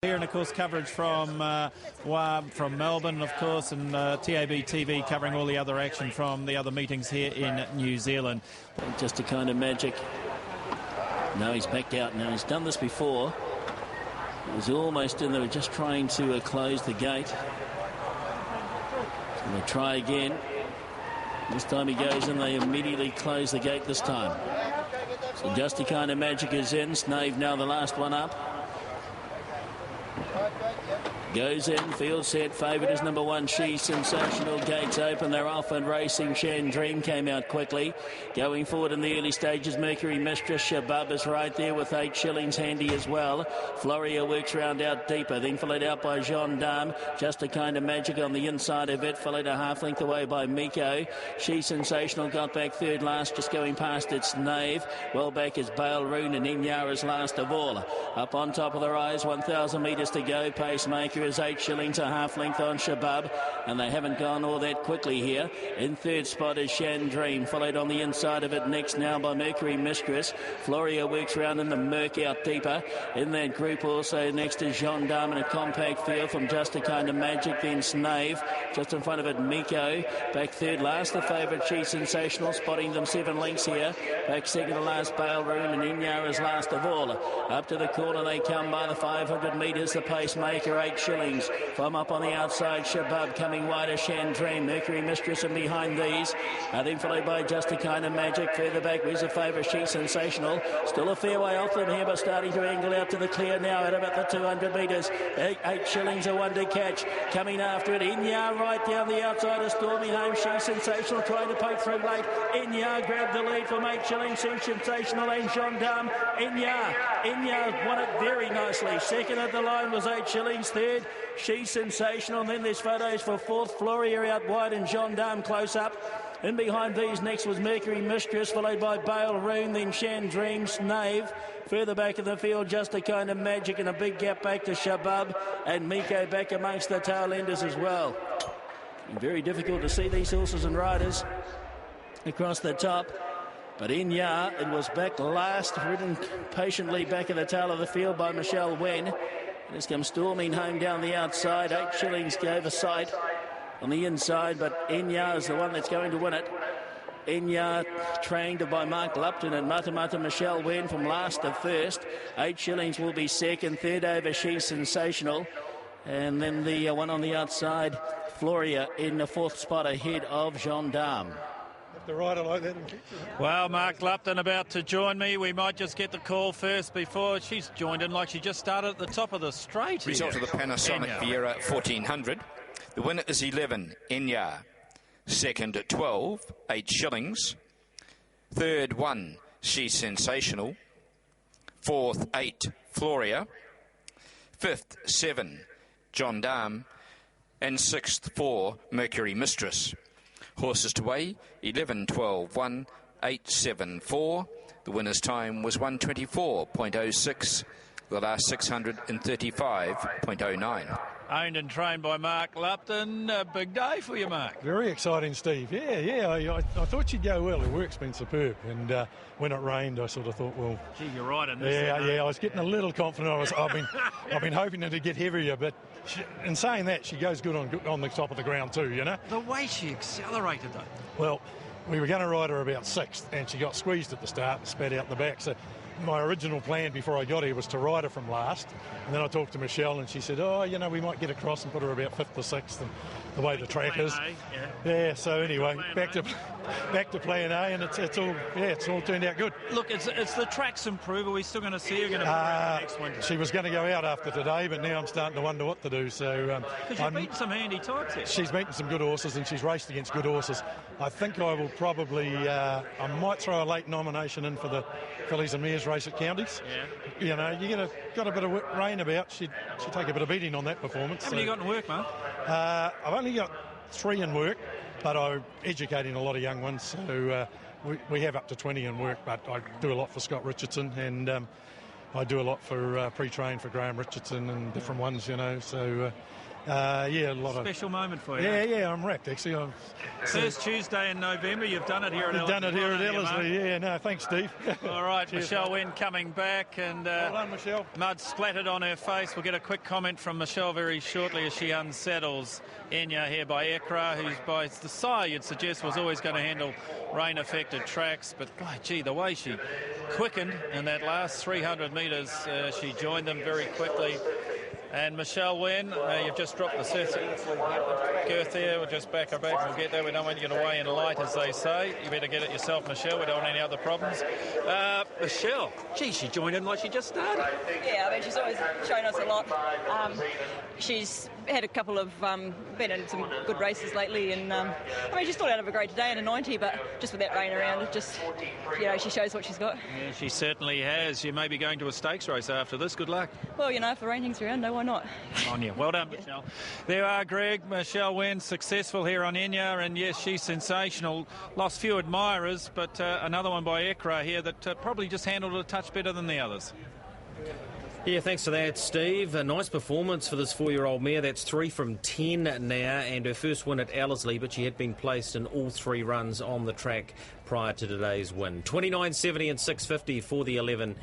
Here, and of course coverage from Melbourne, of course, and TAB TV covering all the other action from the other meetings here in New Zealand. Just a kind of magic. Now he's backed out. Now he's done this before. He was almost in. They were just trying to close the gate. He's going to try again. This time he goes in. They immediately close the gate this time. So just a kind of magic is in. Snave now the last one up. Goes in, field set, favoured is number one, She's Sensational. Gates open, they're off and racing. Shan Dream came out quickly. Going forward in the early stages, Mercury Mistress. Shabab is right there with 8 shillings handy as well. Floria works round out deeper, then followed out by Jean Dame. Just a kind of magic on the inside of it, followed a half length away by Miko. She's Sensational got back third last, just going past its Knave. Well back is Bale Rune, and Enyaar is last of all. Up on top of the rise, 1,000 metres to go. Pacemaker is 8 shillings, a half length on Shabab, and they haven't gone all that quickly here. In third spot is Shan Dream, followed on the inside of it next now by Mercury Mistress. Floria works round in the murk out deeper. In that group also next is Jean Dame in a compact field from Just a Kind of Magic, then Snave. Just in front of it, Miko. Back third last, the favourite, She's Sensational, spotting them 7 lengths here. Back second to last, Bale Rune, and Enyaar is last of all. Up to the corner they come by the 500 metres, the Pacemaker, 8 shillings. From up on the outside, Shabab coming wider, Shan Dream, Mercury Mistress, and behind these. Then followed by Just a Kind of Magic. Further back, where's the favourite, She's Sensational. Still a fair way off them here, but starting to angle out to the clear now at about the 200 metres. 8 shillings, a one to catch. Coming after it, Enyaar right down the outside of Stormy Home. She's Sensational trying to poke through late. Enyaar grabbed the lead from 8 shillings. She's Sensational and Jean Dame. Enyaar won it very nicely. Second at the line was 8 shillings. Third, She's Sensational, and then there's photos for fourth. Floria out wide and Jean Dame close up. In behind these next was Mercury Mistress, followed by Bale Rune, then Shan Dream, Snave. Further back in the field, Just a Kind of Magic, and a big gap back to Shabab, and Miko back amongst the tail enders as well. Very difficult to see these horses and riders across the top. But Enyaar, it was back last, ridden patiently back at the tail of the field by Michelle Wen. This comes storming home down the outside. 8 shillings gave a sight on the inside, but Enyaar is the one that's going to win it. Enyaar trained by Mark Lupton and Matamata Michelle Wen from last to first. 8 shillings will be second. Third over, She's Sensational. And then the one on the outside, Floria, in the fourth spot ahead of Jean Dame. The rider like that. Well, Mark Lupton about to join me. We might just get the call first before she's joined in, like she just started at the top of the straight. Result of the Panasonic Viera 1400. The winner is 11, Enyaar. Second at 12, 8 shillings. Third, 1, She's Sensational. Fourth, 8, Floria. Fifth, 7, Jean Dame. And sixth, 4, Mercury Mistress. Horses to weigh, 11, 12, 1, 8, 7, 4. The winner's time was 124.06. The last 635.09. Owned and trained by Mark Lupton. A big day for you, Mark. Very exciting, Steve. Yeah. I thought she'd go well. Her work's been superb. And when it rained, I sort of thought, well... Gee, you're right in this. Yeah, I was getting a little confident. I've been hoping her to get heavier, but in saying that, she goes good on the top of the ground too, you know? The way she accelerated, though. Well, we were going to ride her about 6th, and she got squeezed at the start and spat out the back. So my original plan before I got here was to ride her from last, and then I talked to Michelle and she said, we might get across and put her about 5th or 6th, and the way the track is. Yeah, so anyway, back to plan A, and it's all turned out good. Look, it's the track's improver. We're still going to see her going to next winter. She was going to go out after today, but now I'm starting to wonder what to do. So because you've beaten some handy types here. She's beaten some good horses, and she's raced against good horses. I think I will probably I might throw a late nomination in for the fillies and mares race at Counties. Yeah. You know, got a bit of rain about. She'd take a bit of beating on that performance. How many you got in work, Mark? I've only got 3 in work, but I'm educating a lot of young ones. So we have up to 20 in work, but I do a lot for Scott Richardson, and I do a lot for pre-train for Graham Richardson and different ones, you know. So Yeah, a lot of special moment for you. Yeah, I'm wrecked actually. First Tuesday in November, you've done it here at Ellerslie. Done it here at Ellerslie. Yeah, no, thanks, Steve. All right, Michelle Wynn coming back, and well done, Michelle. Mud splattered on her face. We'll get a quick comment from Michelle very shortly as she unsettles Enyaar here by Ekra, who's by the side you'd suggest was always going to handle rain-affected tracks. But, boy, gee, the way she quickened in that last 300 metres, she joined them very quickly. And Michelle Wynn, you've just dropped the girth there. We'll just back her back. We'll get there. We don't want you to weigh in light, as they say. You better get it yourself, Michelle. We don't want any other problems. Michelle, gee, she joined in like she just started. Yeah, I mean, she's always shown us a lot. She's had a couple of, been in some good races lately. And, I mean, she's thought out of a great day in a 90, but just with that rain around, it just, you know, she shows what she's got. Yeah, she certainly has. You may be going to a stakes race after this. Good luck. Well, you know, if the rain hangs around, no, why not? On you. Well done, Michelle. There are Greg. Michelle Wynn successful here on Enyaar, and yes, she's sensational. Lost few admirers, but another one by Ekra here that probably just handled it a touch better than the others. Yeah, thanks for that, Steve. A nice performance for this 4-year-old mare. That's 3 from 10 now, and her first win at Ellerslie, but she had been placed in all 3 runs on the track prior to today's win. 29.70 and 6.50 for the 11